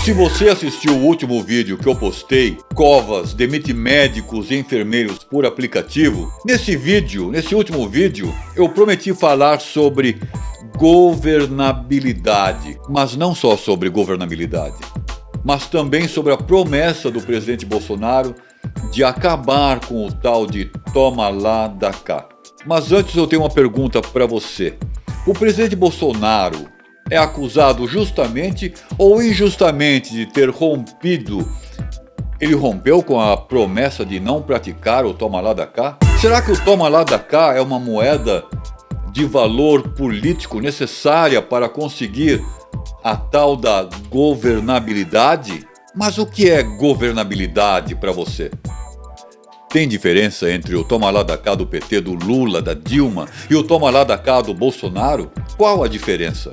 Se você assistiu o último vídeo que eu postei, Covas demite médicos e enfermeiros por aplicativo, nesse último vídeo, eu prometi falar sobre governabilidade, mas não só sobre governabilidade, mas também sobre a promessa do presidente Bolsonaro de acabar com o tal de toma lá da cá. Mas antes eu tenho uma pergunta para você. O presidente Bolsonaro é acusado justamente ou injustamente de ter rompido? Ele rompeu com a promessa de não praticar o toma lá da cá? Será que o toma lá da cá é uma moeda de valor político necessária para conseguir a tal da governabilidade? Mas o que é governabilidade para você? Tem diferença entre o toma lá da cá do PT, do Lula, da Dilma e o toma lá da cá do Bolsonaro? Qual a diferença?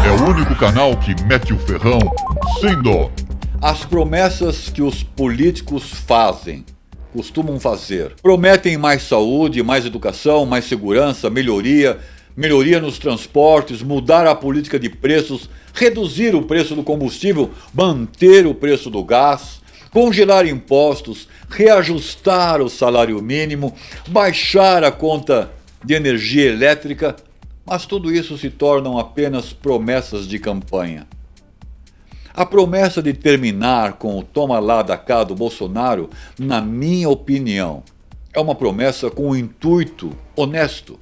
É o único canal que mete o ferrão sem dó. As promessas que os políticos costumam fazer. Prometem mais saúde, mais educação, mais segurança, melhoria nos transportes, mudar a política de preços, reduzir o preço do combustível, manter o preço do gás, congelar impostos, reajustar o salário mínimo, baixar a conta de energia elétrica, mas tudo isso se tornam apenas promessas de campanha. A promessa de terminar com o toma lá da cá do Bolsonaro, na minha opinião, é uma promessa com o intuito honesto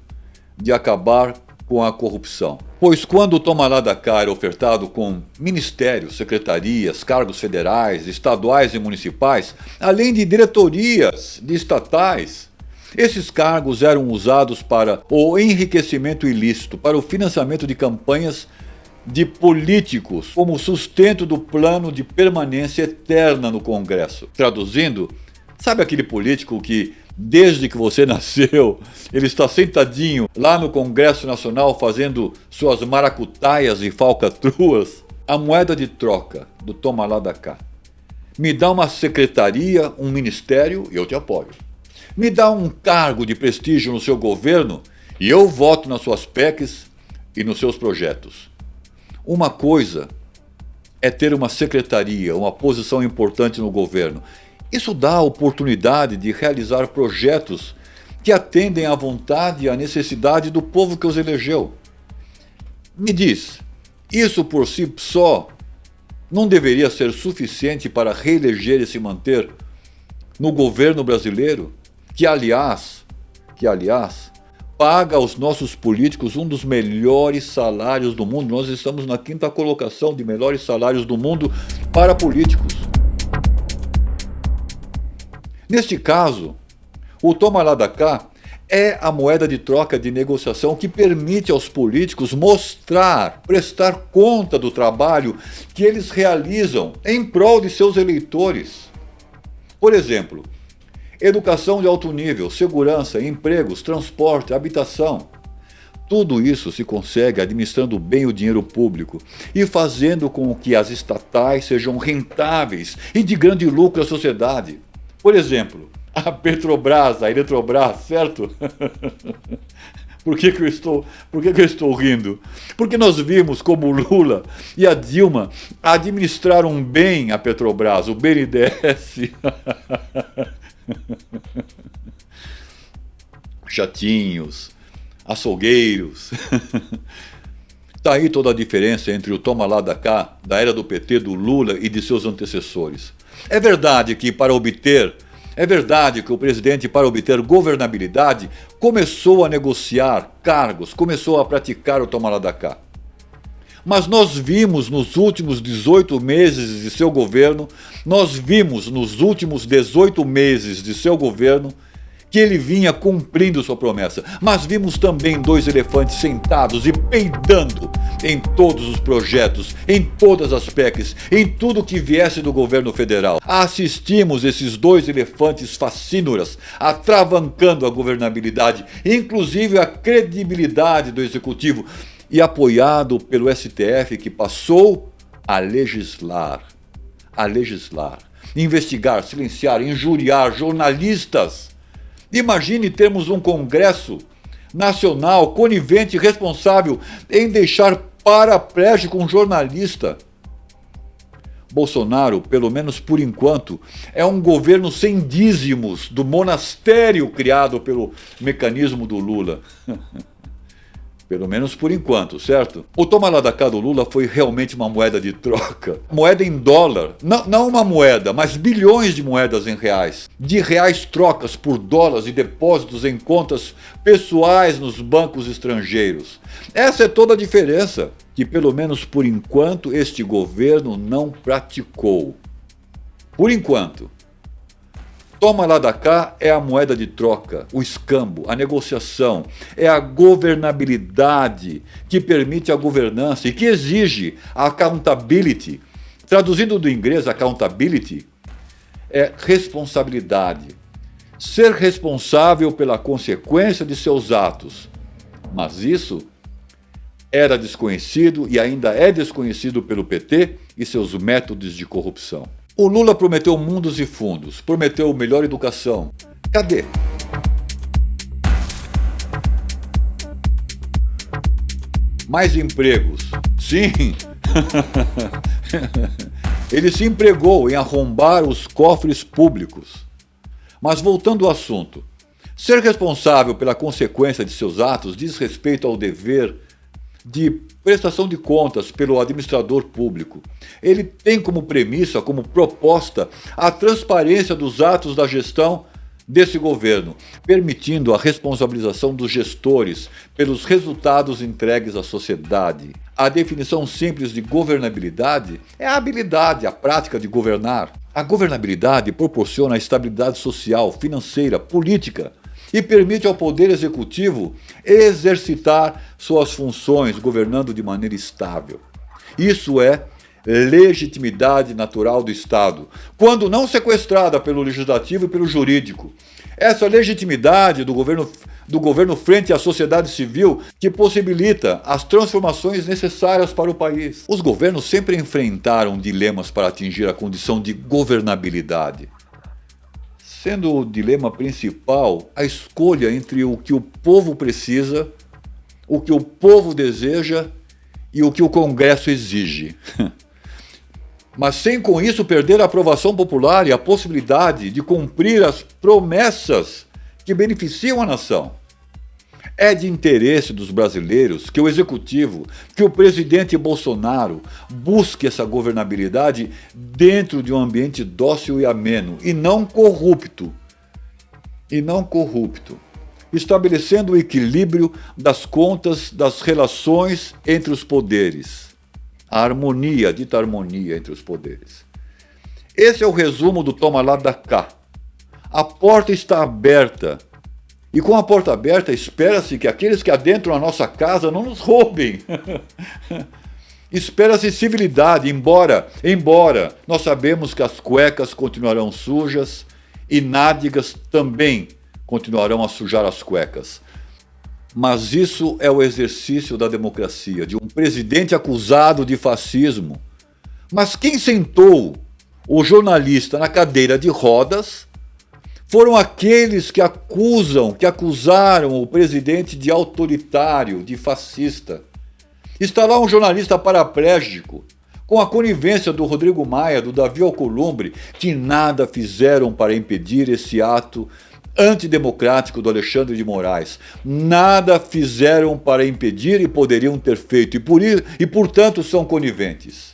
de acabar com a corrupção. Pois quando o toma lá da cá era ofertado com ministérios, secretarias, cargos federais, estaduais e municipais, além de diretorias de estatais, esses cargos eram usados para o enriquecimento ilícito, para o financiamento de campanhas de políticos, como sustento do plano de permanência eterna no Congresso. Traduzindo, sabe aquele político que, desde que você nasceu, ele está sentadinho lá no Congresso Nacional fazendo suas maracutaias e falcatruas? A moeda de troca do toma lá da cá. Me dá uma secretaria, um ministério e eu te apoio. Me dá um cargo de prestígio no seu governo e eu voto nas suas PECs e nos seus projetos. Uma coisa é ter uma secretaria, uma posição importante no governo. Isso dá a oportunidade de realizar projetos que atendem à vontade e à necessidade do povo que os elegeu. Me diz, isso por si só não deveria ser suficiente para reeleger e se manter no governo brasileiro? Que aliás, paga aos nossos políticos um dos melhores salários do mundo. Nós estamos na 5ª colocação de melhores salários do mundo para políticos. Neste caso, o toma lá da cá é a moeda de troca de negociação que permite aos políticos prestar conta do trabalho que eles realizam em prol de seus eleitores. Por exemplo, educação de alto nível, segurança, empregos, transporte, habitação. Tudo isso se consegue administrando bem o dinheiro público e fazendo com que as estatais sejam rentáveis e de grande lucro à sociedade. Por exemplo, a Petrobras, a Eletrobras, certo? Por que eu estou rindo? Porque nós vimos como o Lula e a Dilma administraram bem a Petrobras, o BNDES. Chatinhos, açougueiros. Está aí toda a diferença entre o toma lá da cá, da era do PT, do Lula e de seus antecessores. É verdade que o presidente, para obter governabilidade, começou a negociar cargos, começou a praticar o toma lá da cá. Mas nós vimos nos últimos 18 meses de seu governo, que ele vinha cumprindo sua promessa. Mas vimos também 2 elefantes sentados e peidando em todos os projetos, em todas as PECs, em tudo que viesse do governo federal. Assistimos esses 2 elefantes facínoras atravancando a governabilidade, inclusive a credibilidade do executivo, e apoiado pelo STF, que passou a legislar, investigar, silenciar, injuriar jornalistas. Imagine termos um Congresso Nacional conivente e responsável em deixar paraplégico, um jornalista. Bolsonaro, pelo menos por enquanto, é um governo sem dízimos do monastério criado pelo mecanismo do Lula. Pelo menos por enquanto, certo? O toma lá da cá do Lula foi realmente uma moeda de troca. Moeda em dólar. Não uma moeda, mas bilhões de moedas em reais. De reais trocas por dólares e depósitos em contas pessoais nos bancos estrangeiros. Essa é toda a diferença que, pelo menos por enquanto, este governo não praticou. Por enquanto. Toma lá da cá é a moeda de troca, o escambo, a negociação, é a governabilidade que permite a governança e que exige a accountability. Traduzindo do inglês, accountability é responsabilidade. Ser responsável pela consequência de seus atos. Mas isso era desconhecido e ainda é desconhecido pelo PT e seus métodos de corrupção. O Lula prometeu mundos e fundos, prometeu melhor educação. Cadê? Mais empregos. Sim. Ele se empregou em arrombar os cofres públicos. Mas voltando ao assunto, ser responsável pela consequência de seus atos diz respeito ao dever de prestação de contas pelo administrador público. Ele tem como premissa, como proposta, a transparência dos atos da gestão desse governo, permitindo a responsabilização dos gestores pelos resultados entregues à sociedade. A definição simples de governabilidade é a habilidade, a prática de governar. A governabilidade proporciona a estabilidade social, financeira, política, e permite ao Poder Executivo exercitar suas funções governando de maneira estável. Isso é legitimidade natural do Estado, quando não sequestrada pelo Legislativo e pelo Jurídico. Essa legitimidade do governo frente à sociedade civil que possibilita as transformações necessárias para o país. Os governos sempre enfrentaram dilemas para atingir a condição de governabilidade, sendo o dilema principal a escolha entre o que o povo precisa, o que o povo deseja e o que o Congresso exige. Mas sem com isso perder a aprovação popular e a possibilidade de cumprir as promessas que beneficiam a nação. É de interesse dos brasileiros que o Executivo, que o presidente Bolsonaro busque essa governabilidade dentro de um ambiente dócil e ameno, e não corrupto. Estabelecendo o equilíbrio das contas das relações entre os poderes. A harmonia, a dita harmonia entre os poderes. Esse é o resumo do toma lá da cá. A porta está aberta. E com a porta aberta, espera-se que aqueles que adentram a nossa casa não nos roubem. Espera-se civilidade, embora nós sabemos que as cuecas continuarão sujas e nádegas também continuarão a sujar as cuecas. Mas isso é o exercício da democracia, de um presidente acusado de fascismo. Mas quem sentou o jornalista na cadeira de rodas foram aqueles que acusaram o presidente de autoritário, de fascista. Está lá um jornalista paraplégico, com a conivência do Rodrigo Maia, do Davi Alcolumbre, que nada fizeram para impedir esse ato antidemocrático do Alexandre de Moraes. Nada fizeram para impedir e poderiam ter feito, e portanto são coniventes.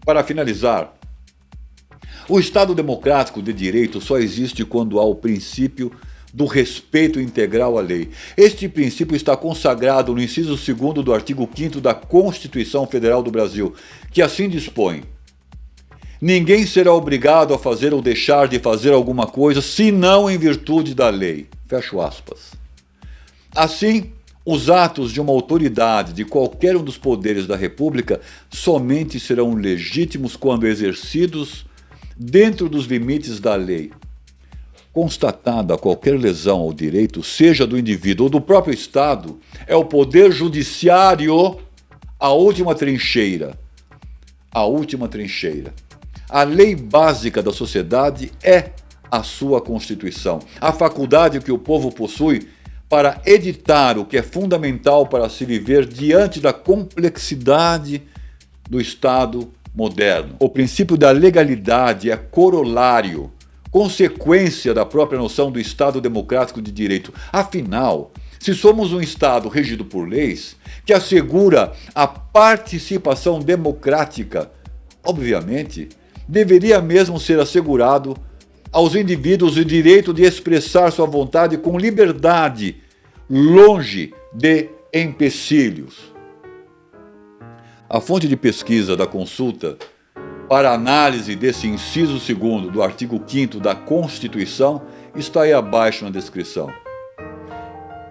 Para finalizar, o Estado democrático de direito só existe quando há o princípio do respeito integral à lei. Este princípio está consagrado no inciso 2º do artigo 5º da Constituição Federal do Brasil, que assim dispõe: ninguém será obrigado a fazer ou deixar de fazer alguma coisa, senão em virtude da lei. Fecho aspas. Assim, os atos de uma autoridade de qualquer um dos poderes da República somente serão legítimos quando exercidos dentro dos limites da lei. Constatada qualquer lesão ao direito, seja do indivíduo ou do próprio Estado, é o Poder Judiciário a última trincheira. A última trincheira. A lei básica da sociedade é a sua Constituição, a faculdade que o povo possui para editar o que é fundamental para se viver diante da complexidade do Estado moderno. O princípio da legalidade é corolário, consequência da própria noção do Estado democrático de direito. Afinal, se somos um Estado regido por leis que assegura a participação democrática, obviamente, deveria mesmo ser assegurado aos indivíduos o direito de expressar sua vontade com liberdade, longe de empecilhos. A fonte de pesquisa da consulta para análise desse inciso 2º do artigo 5º da Constituição está aí abaixo na descrição.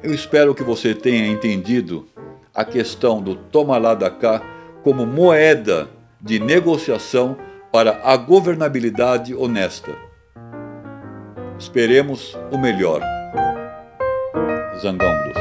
Eu espero que você tenha entendido a questão do toma lá da cá como moeda de negociação para a governabilidade honesta. Esperemos o melhor. Zangão Blues.